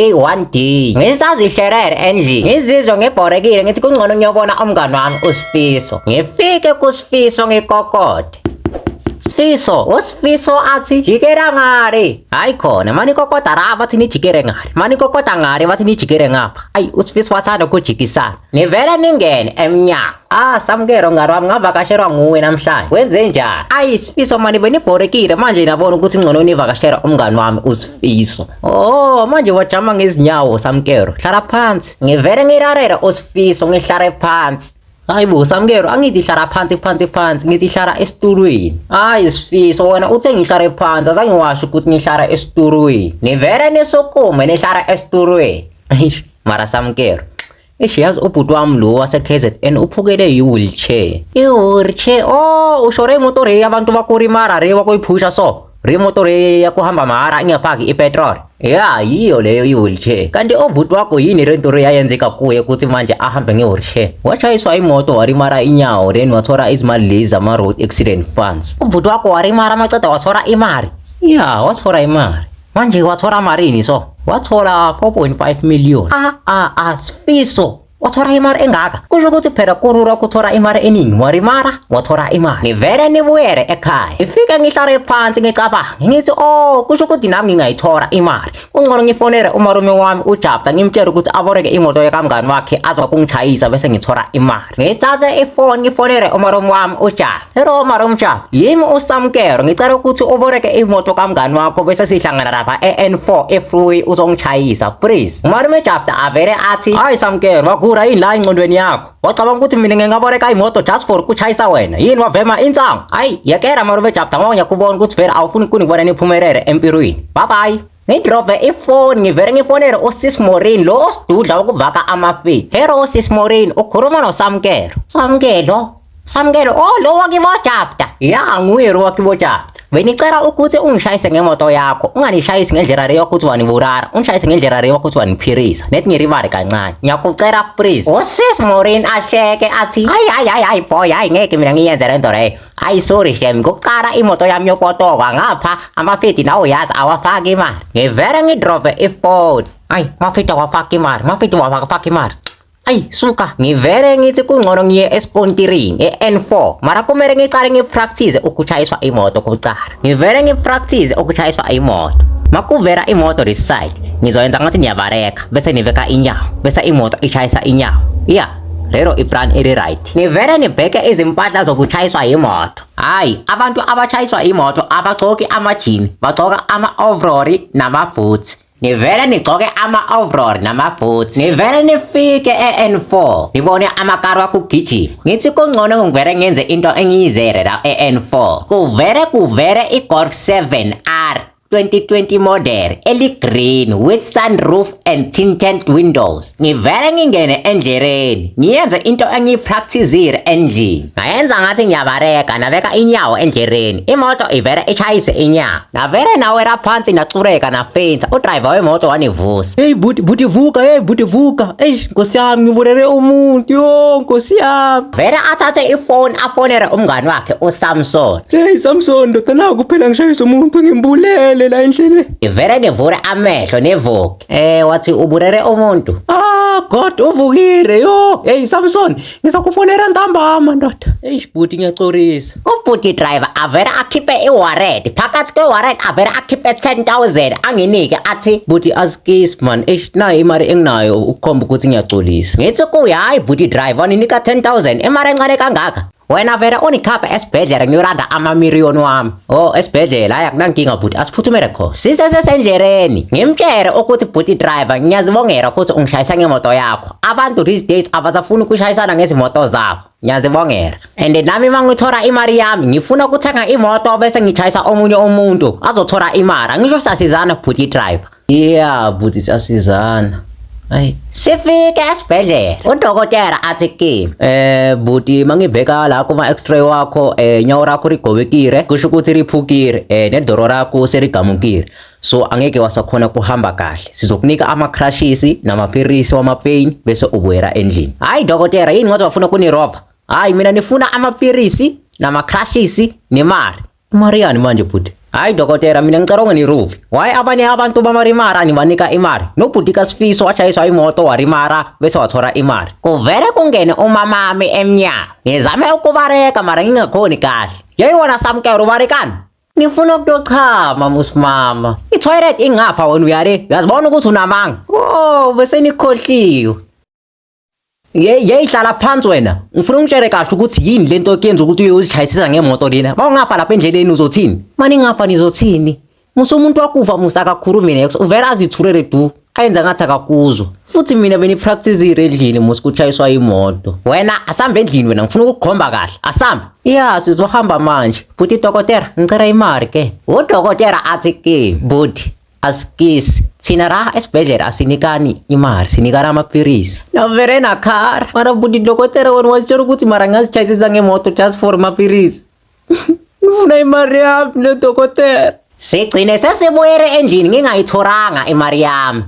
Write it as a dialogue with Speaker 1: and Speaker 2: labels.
Speaker 1: day 1D. Ngisazihlerere endlini. Ngizizwa ngebhorekile ngithi kungcono ngiyobona umngani wami uSifiso. Ngifike kuSifiso ngikokode. Sifiso, uSifiso athi jikera ngare. Hayi khona mani kokota ra bathi ni jikere ngare. Mani kokota ngare bathi ni jikere ngapha. Ayi uSifiso wathanda ukujikisana. Nivela ningene emnyango. Samkero ngari wami ngavakasherwa nguwe namhlanje. Wenze njani? Ayi Sifiso mani benibhorekile manje nabona ukuthi ngcono nivakashera umngani wami uSifiso. Oh manje wajama ngezinyawo Samkero. Hlala phansi. Ngivele ngirarera uSifiso ngihlare phansi. Hayi bo Samkero angithi hlala phansi ngithi hlala esitulweni. Hayi Sifiso wena uthe ngihlare phansi azange washo ukuthi ngihlala esitulweni. Nivele nisokume nihlala esitulweni. Mara Samkero yazi ubhuti wami lo wase KZN uphukele i-wheelchair. I-wheelchair ushore imoto re abantu bakurimara re wakuyiphusha so. Re moto re yakuhamba mahara ingafaki ipetrol. Yiyo leyo i-wheelchair. Kanti ubhuti wakho yini rento re yayenzeka kuye ukuthi manje ahambe nge-wheelchair? Washayiswa imoto warimara inyawo then wathola izimali lezi zama road accident funds. Ubhuti wakho warimara maceda wathola imali. Wathola imali. Manje wathola malini so? Wathola 4.5 million. Sifiso wathola imali engaka? Kusho ukuthi phela kurura kuthola imali eningi warimara wathola imali. Ngivele nibuyele ekhaya. Ngifike ngihlare phansi ngicabanga. Ngithi kusho ukuthi nami ngingayithola imali. Kungcono ngifonele umalume wami uJafta ngimtshela ukuthi aboreke imoto yakamngani wakhe azwa kungichayisa bese ngithola imali. Ngithathe ifoni ngifonele umalume wami uJafta. Hello malume Jafta. Yimi uSamkero ngicela ukuthi uboreke imoto kamngani wakho bese sihlangana lapha eN4 efreeway uzongichayisa please. Umalume Jafta avele athi hayi Samkero yini la ingqondweni yakho? Wacabanga ukuthi mina ngingaboreka imoto just for ukuchayisa wena. Yini wavema insango? Hayi yakera malume Jafta ngoba ngiyakubona ukuthi vele awufuni kunibona niphumelele empirweni. Bye bye. Ngidrope ifoni ngivele ngifonele uSis Maureen lo osidudla ukuvaka amafi. Hello Sis Maureen ukhuluma noSamkero. Samkero lo wakibo Jafta. Nguye lo wakibo Jafta. Benicela ukuthi ungishayise ngemoto yakho, unganishayisi ngendlela leyo ukuthi waniburara, ungishayise ngendlela leyo ukuthi waniphirisa. Nethi ngiribare kancane. Ngiyakucela please. uSis Maureen ahleke athi, hayi boy, hayi ngeke mina ngiyenze lento leyo. Hayi sorry shem, ngokuqala imoto yami yopotoka ngapha amafiti nawo yazi awafaka imali. Ngivele ngidrope ifoni. Hayi mafiti awafaka imali. Ayi suka ngivele ngithi kungcono ngiye espontirini eN4 mara kumele ngicale ngipractice ukuchayiswa imoto kucala. Ngivele ngipractice ukuchayiswa imoto. Makuvera imoto this side ngizoyenza ngathi niyabareka bese niveka inyawo bese imoto ichayisa inyawo. Lero iplan iri right. Ngivele nibheke izimpahla zokuchayiswa imoto. Hayi abantu abachayiswa imoto abagcoki amajini bagcoka ama-overall nama-boots. Nivele nigcoke ama-overall nama-boots. Nivele nifike eN4 nibone amakari wakugijima. Ngithi kungcono ngivele ngenze into engiyizele la eN4. Kuvele iGolf 7R 2020 model eli-green with sunroof and tinted windows. Ngivele ngingene endleleni ngiyenze into engiyipracticile endlini. Ngayenza ngathi ngiyabareka nabeka inyawo endleleni. Imoto ivele ichayise inyawo. Navele nawera phansi nacureka nafenza. Udriver wemoto wanivusa. Hey buti vuka. Nkosi yami ngivulele umuntu nkosi yami. Vele athathe ifoni afonele umngani wakhe uSamson. Hey Samson ndoda kuphela ngishayisa umuntu ngimbulele la endleleni. Ivele nivule amehlo nivuke. Wathi ubulele umuntu. God uvukile Hey Samson ngizakufonela ntambama ndoda. Buti ngiyacorisa. Ubhuti driver avele akhiphe iwarrant. Phakathi kwewarrant avele akhiphe 10,000 anginike athi buti askis man nayo imali enginayo ukukhomba ukuthi ngiyacolisa. Ngithi kuya hayi buti driver ninika 10,000 imali encane kangaka. Wena vele unikhapha esibhedlela ngiyoranda amamiliyoni wami. Esibhedlela akunankinga buti asiphuthumele khona. Sisesendleleni ngimtshele ukuthi buti driver ngiyazibongela ukuthi ungishayisa ngemoto yakho. Abantu these days abasafuni ukushayisana ngezimoto zabo. Ngiyazibongela. And nami mangithola imali yami ngifuna ukuthenga imoto bese ngichayisa omunye umuntu azothola imali. Angisho sasizana buti driver. Buti sasizana. Sifike esibhedlela udokotela athi kimi buti mangibheka la kuma x-ray wakho nyawo rakho rigobekile kusho ukuthi riphukile nedoro rakho serigamukile so angeke wasakhona kuhamba kahle sizokunika ama crushes namaphilisi wama pain bese ubuyela endlini. Hayi dokotela yini ngoba ufuna kunirova? Hayi mina nifuna amaphilisi nama crushes nemali. Imari manje bhuti? Hayi dokotela, mina ngicabanga niruvi. Why abanye abantu bamarimara nibanika imali? Nobhuti kaSifiso washayiswa imoto warimara bese wathola imali. Kuvele kungene umamami emnyango. Ngizame ukubareka mara ngingakhoni kahle. Yayibona samkelo ubarekani? Nifuna ukuyochama musimama. I-toilet ingafa wena uyare. Yazibona ukuthi unamanga. Oh, bese nikhohliwe. Yeyihlala phansi wena. Ngifuna ungitshele kahle ukuthi yini lento okuyenza ukuthi uyozichayisisa ngemoto lena. Bawungafa lapha endleleni uzothini? Mani ngafa nizothini? Musa umuntu wakufa musa akakhulumi next. Uvela azithulele du. Ayenza ngathi akakuzwa. Futhi mina benipracticeire endlini musa kuchayiswa imoto. Wena asambe endlini wena ngifuna ukukhomba kahle. Asambe. Yeah, sizohamba manje. Futhi dokotela ngicela imali ke. Udokotela athi ke, buti askisi thina la esibhedlela asinikani imali, sinikana amaphilisi. Navere na car. Mara buti dokotela wena washoro ukuthi mara ngazichayisisa ngemoto just for amaphilisi. Ngifuna imali yami nedokotela. Sigcine sesibuyele endlini ngingayithoranga imali yami.